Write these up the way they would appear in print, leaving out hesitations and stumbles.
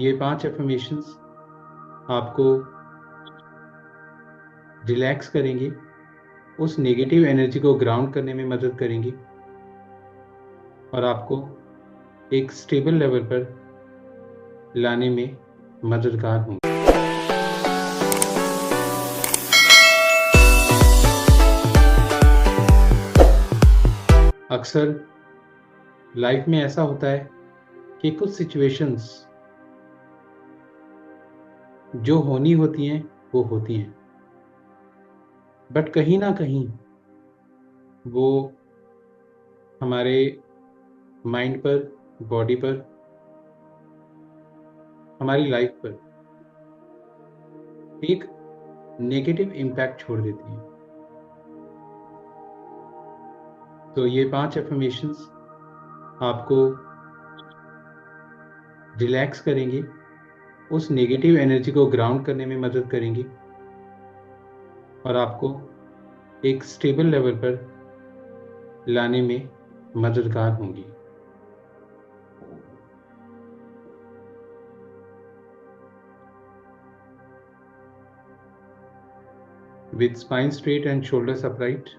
ये 5 एफर्मेशंस आपको रिलैक्स करेंगी, उस नेगेटिव एनर्जी को ग्राउंड करने में मदद करेंगी और आपको एक स्टेबल लेवल पर लाने में मददगार होंगी। अक्सर लाइफ में ऐसा होता है कि कुछ सिचुएशंस जो होनी होती हैं वो होती हैं, बट कहीं ना कहीं वो हमारे माइंड पर, बॉडी पर, हमारी लाइफ पर एक नेगेटिव इम्पैक्ट छोड़ देती हैं। तो ये 5 एफर्मेशंस आपको रिलैक्स करेंगी, उस नेगेटिव एनर्जी को ग्राउंड करने में मदद करेंगी और आपको एक स्टेबल लेवल पर लाने में मददगार होंगी। With spine straight and shoulders upright,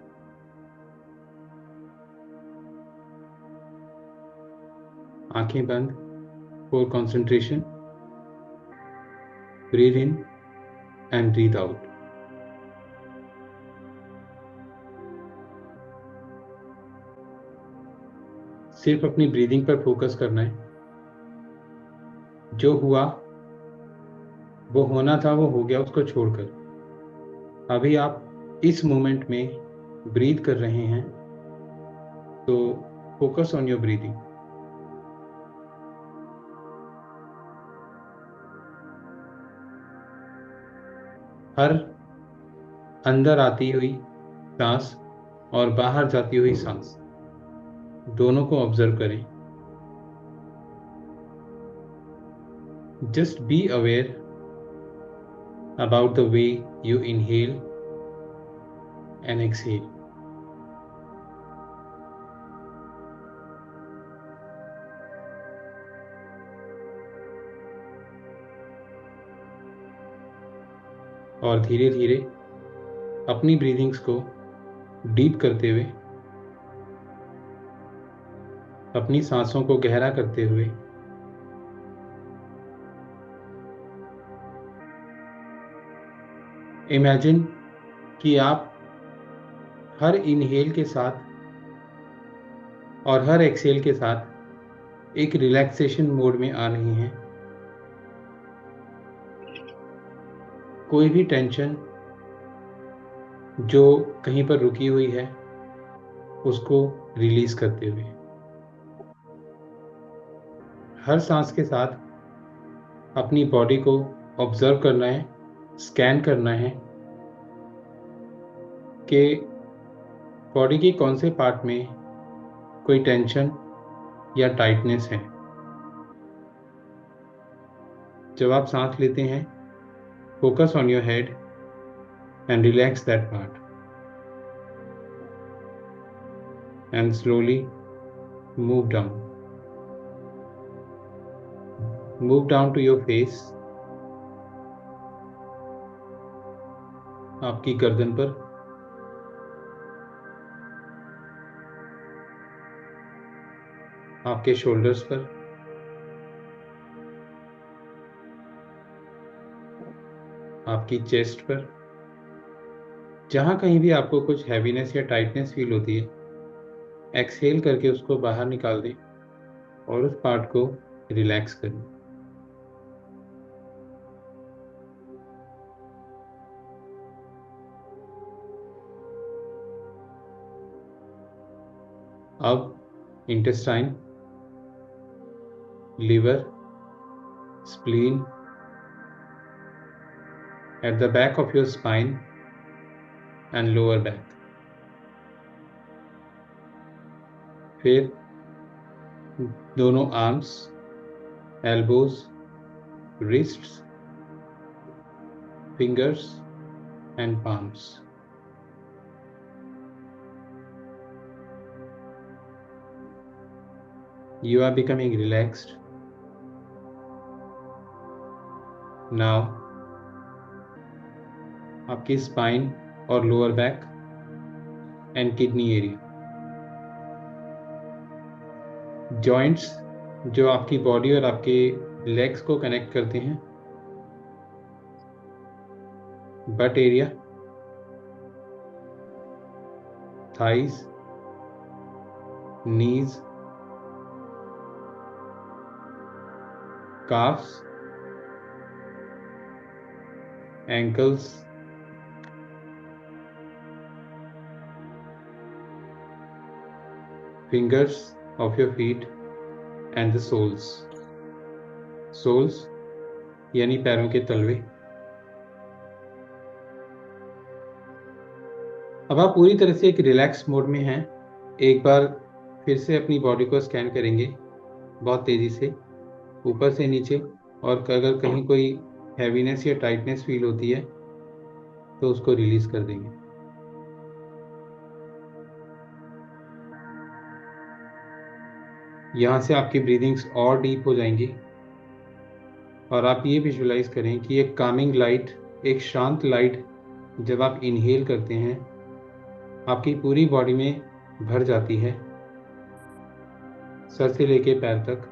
आंखें बंद for concentration. Breathe in and breathe out. सिर्फ अपनी ब्रीदिंग पर फोकस करना है। जो हुआ वो होना था, वो हो गया, उसको छोड़कर अभी आप इस मोमेंट में ब्रीथ कर रहे हैं, तो फोकस ऑन योर ब्रीदिंग। हर अंदर आती हुई सांस और बाहर जाती हुई सांस दोनों को ऑब्जर्व करें। Just be aware about the way you inhale and exhale. और धीरे धीरे अपनी ब्रीदिंग्स को डीप करते हुए, अपनी सांसों को गहरा करते हुए इमेजिन कि आप हर इनहेल के साथ और हर एक्सहेल के साथ एक रिलैक्सेशन मोड में आ रही हैं। कोई भी टेंशन जो कहीं पर रुकी हुई है उसको रिलीज करते हुए, हर सांस के साथ अपनी बॉडी को ऑब्जर्व करना है, स्कैन करना है कि बॉडी के कौन से पार्ट में कोई टेंशन या टाइटनेस है। जब आप सांस लेते हैं, focus on your head and relax that part and slowly move down to your face, आपकी गर्दन पर, आपके शोल्डर्स पर, आपकी चेस्ट पर। जहां कहीं भी आपको कुछ हैवीनेस या टाइटनेस फील होती है, एक्सहेल करके उसको बाहर निकाल दें और उस पार्ट को रिलैक्स करें। अब intestine, liver, spleen, at the back of your spine and lower back. फिर दोनों arms, elbows, wrists, fingers and palms. You are becoming relaxed. Now आपकी स्पाइन और lower back and kidney area, joints जो आपकी body और आपके legs को connect करते हैं, but area, thighs, knees, calves, ankles, fingers of your feet and the soles. Soles यानी पैरों के तलवे। अब आप पूरी तरह से एक रिलैक्स मोड में हैं। एक बार फिर से अपनी बॉडी को स्कैन करेंगे बहुत तेजी से ऊपर से नीचे, और अगर कहीं कोई हैवीनेस या टाइटनेस फील होती है तो उसको रिलीज कर देंगे। यहाँ से आपकी ब्रीदिंग्स और डीप हो जाएंगी और आप ये विजुलाइज करें कि एक कामिंग लाइट, एक शांत लाइट जब आप इनहेल करते हैं आपकी पूरी बॉडी में भर जाती है, सर से लेके पैर तक,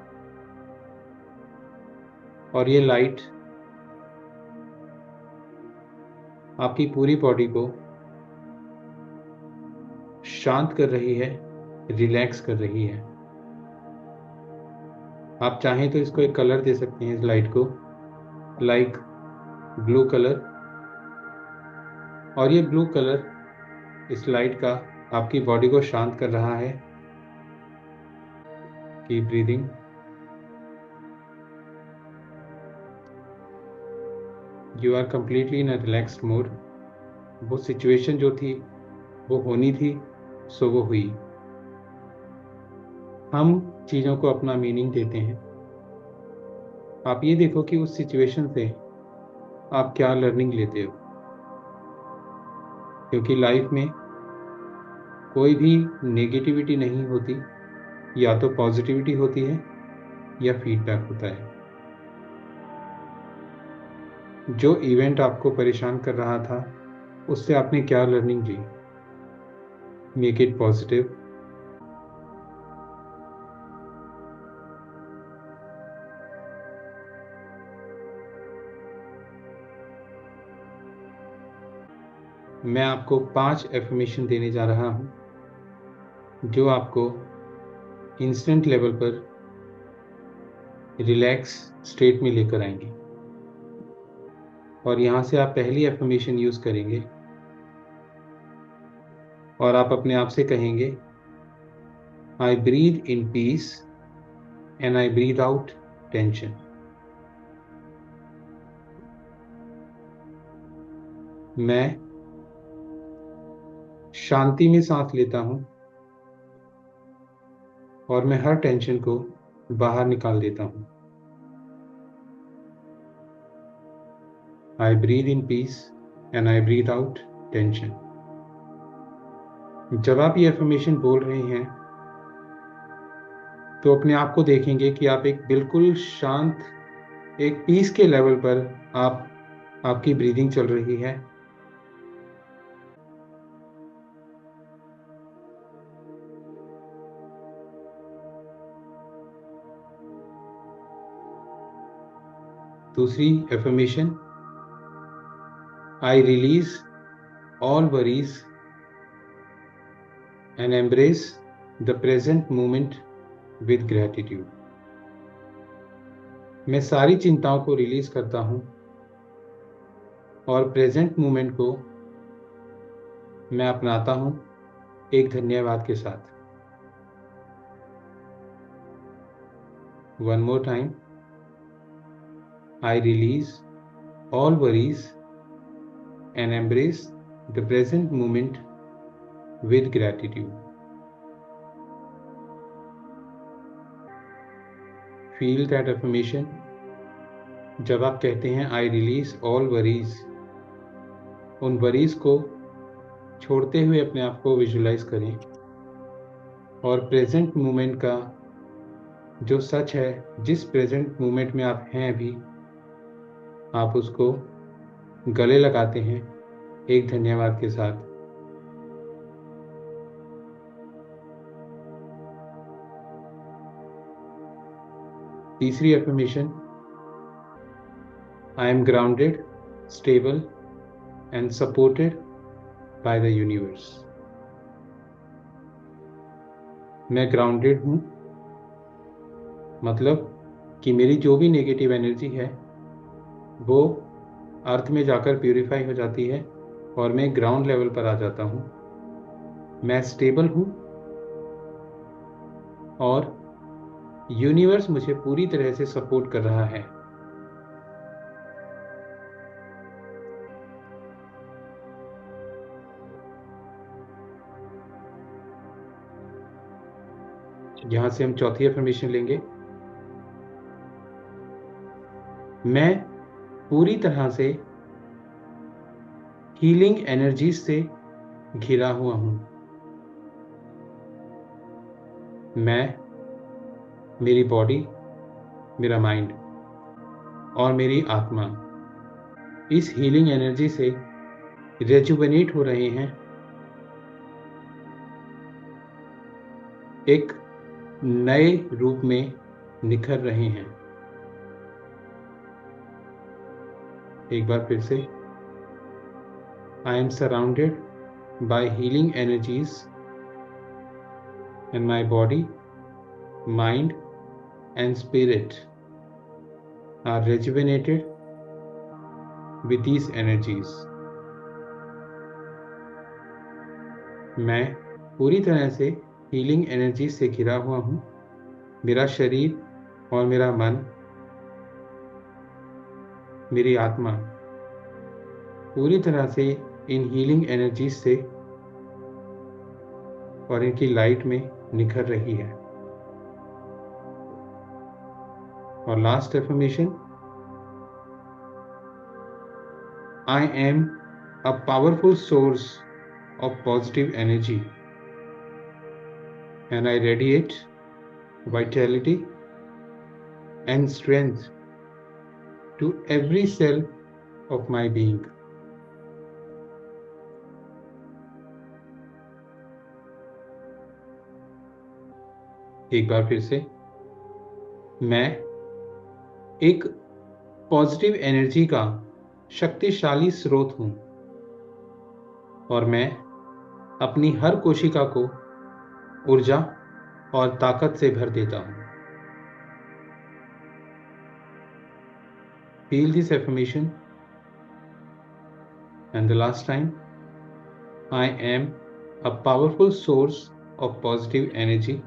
और ये लाइट आपकी पूरी बॉडी को शांत कर रही है, रिलैक्स कर रही है। आप चाहें तो इसको एक कलर दे सकते हैं, इस लाइट को, लाइक ब्लू कलर, और ये ब्लू कलर इस लाइट का आपकी बॉडी को शांत कर रहा है। Keep breathing. You are completely in a relaxed mode. वो सिचुएशन जो थी वो होनी थी, सो वो हुई। हम चीज़ों को अपना मीनिंग देते हैं। आप ये देखो कि उस सिचुएशन से आप क्या लर्निंग लेते हो, क्योंकि लाइफ में कोई भी नेगेटिविटी नहीं होती, या तो पॉजिटिविटी होती है या फीडबैक होता है। जो इवेंट आपको परेशान कर रहा था उससे आपने क्या लर्निंग ली, मेक इट पॉजिटिव। मैं आपको 5 एफर्मेशन देने जा रहा हूं जो आपको इंस्टेंट लेवल पर रिलैक्स स्टेट में लेकर आएंगे। और यहाँ से आप पहली एफर्मेशन यूज करेंगे और आप अपने आप से कहेंगे, I breathe in peace and I breathe out tension. मैं शांति में सांस लेता हूं और मैं हर टेंशन को बाहर निकाल देता हूं। I breathe in peace and I breathe out tension. जब आप ये एफर्मेशन बोल रहे हैं तो अपने आप को देखेंगे कि आप एक बिल्कुल शांत, एक पीस के लेवल पर आपकी ब्रीदिंग चल रही है। दूसरी affirmation, I release all worries and embrace the present moment with gratitude. मैं सारी चिंताओं को रिलीज करता हूं और प्रेजेंट मोमेंट को मैं अपनाता हूं एक धन्यवाद के साथ। One more time, I release all worries and embrace the present moment with gratitude. Feel that affirmation. जब आप कहते हैं आई रिलीज ऑल वरीज, उन वरीज को छोड़ते हुए अपने आप को विजुलाइज करें और प्रेजेंट मोमेंट का जो सच है, जिस प्रेजेंट मोमेंट में आप हैं अभी, आप उसको गले लगाते हैं एक धन्यवाद के साथ। तीसरी affirmation, I am grounded, stable and supported by the universe. मैं ग्राउंडेड हूँ, मतलब कि मेरी जो भी नेगेटिव एनर्जी है वो अर्थ में जाकर प्यूरिफाई हो जाती है और मैं ग्राउंड लेवल पर आ जाता हूँ। मैं स्टेबल हूँ और यूनिवर्स मुझे पूरी तरह से सपोर्ट कर रहा है। यहां से हम चौथी एफर्मेशन लेंगे, मैं पूरी तरह से हीलिंग एनर्जी से घिरा हुआ हूं। मैं, मेरी बॉडी, मेरा माइंड और मेरी आत्मा इस हीलिंग एनर्जी से रेजुवेनेट हो रहे हैं, एक नए रूप में निखर रहे हैं। एक बार फिर से, I am surrounded by healing energies and my body, mind and spirit are rejuvenated with these energies. मैं पूरी तरह से हीलिंग एनर्जी से घिरा हुआ हूँ। मेरा शरीर और मेरा मन, मेरी आत्मा पूरी तरह से इन हीलिंग एनर्जीज से और इनकी लाइट में निखर रही है। और last affirmation, I am a powerful source of positive energy and I radiate vitality and strength to every cell of my being. एक बार फिर से, मैं एक पॉजिटिव एनर्जी का शक्तिशाली स्रोत हूं और मैं अपनी हर कोशिका को ऊर्जा और ताकत से भर देता हूं। Feel this affirmation and the last time, I am a powerful source of positive energy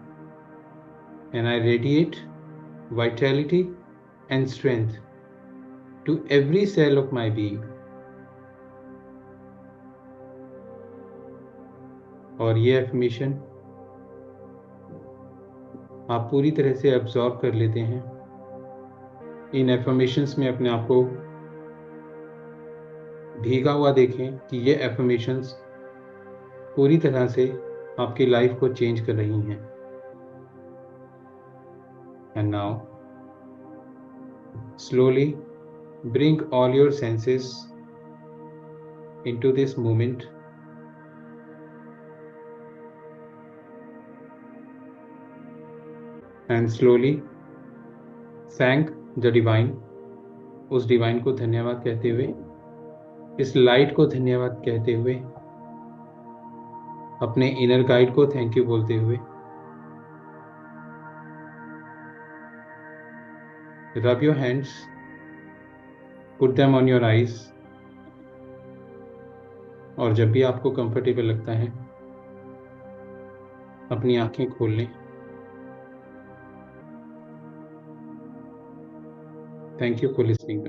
and I radiate vitality and strength to every cell of my being. और ये एफर्मेशन आप पूरी तरह से एब्जॉर्ब कर लेते हैं। इन एफर्मेशंस में अपने आप को भीगा हुआ देखें कि ये एफर्मेशंस पूरी तरह से आपकी लाइफ को चेंज कर रही हैं। And now slowly bring all your senses into this moment and slowly thank the divine, उस डिवाइन को धन्यवाद कहते हुए, इस लाइट को धन्यवाद कहते हुए, अपने इनर गाइड को थैंक यू बोलते हुए, rub your hands, put them on your eyes और जब भी आपको कंफर्टेबल लगता है अपनी आंखें खोल लें। Thank you for listening.